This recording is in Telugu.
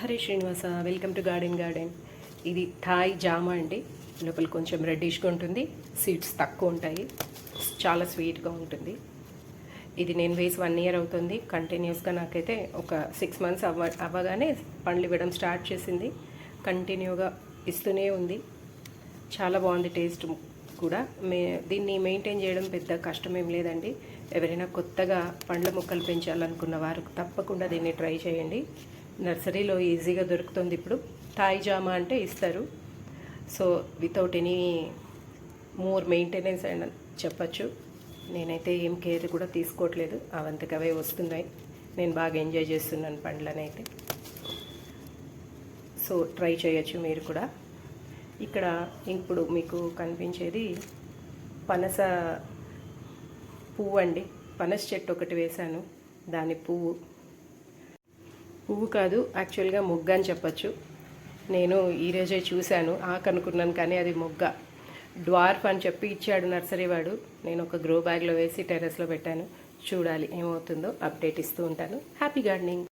Hare Srinivasa, welcome to garden. ఇది థాయ్ జామ అండి. లోపల కొంచెం రెడ్డిష్గా ఉంటుంది, సీడ్స్ తక్కువ ఉంటాయి, చాలా స్వీట్గా ఉంటుంది. ఇది నేను వేసి 1 year అవుతుంది. కంటిన్యూస్గా నాకైతే ఒక 6 months అవ్వగానే పండ్లు ఇవ్వడం స్టార్ట్ చేసింది. కంటిన్యూగా ఇస్తూనే ఉంది. చాలా బాగుంది టేస్ట్ కూడా. దీన్ని మెయింటైన్ చేయడం పెద్ద కష్టమేం లేదండి. ఎవరైనా కొత్తగా పండ్ల మొక్కలు పెంచాలనుకున్న వారు తప్పకుండా దీన్ని ట్రై చేయండి. నర్సరీలో ఈజీగా దొరుకుతుంది. ఇప్పుడు థాయ్ జామా అంటే ఇస్తారు. So without any more maintenance అని చెప్పచ్చు. నేనైతే ఏం కేర్ కూడా తీసుకోవట్లేదు, అవంతకవే వస్తున్నాయి. నేను బాగా ఎంజాయ్ చేస్తున్నాను పండ్లనైతే. సో ట్రై చేయొచ్చు మీరు కూడా. ఇక్కడ ఇప్పుడు మీకు కనిపించేది పనస పువ్వు అండి. పనస చెట్టు ఒకటి వేశాను, దాని పువ్వు కాదు, యాక్చువల్గా మొగ్గ అని చెప్పచ్చు. నేను ఈరోజే చూశాను, ఆకు అనుకున్నాను కానీ అది మొగ్గ. డ్వార్ఫ్ అని చెప్పి ఇచ్చాడు నర్సరీ వాడు. నేను ఒక గ్రో బ్యాగ్లో వేసి టెర్రస్లో పెట్టాను. చూడాలి ఏమవుతుందో, అప్డేట్ ఇస్తూ ఉంటాను. Happy gardening.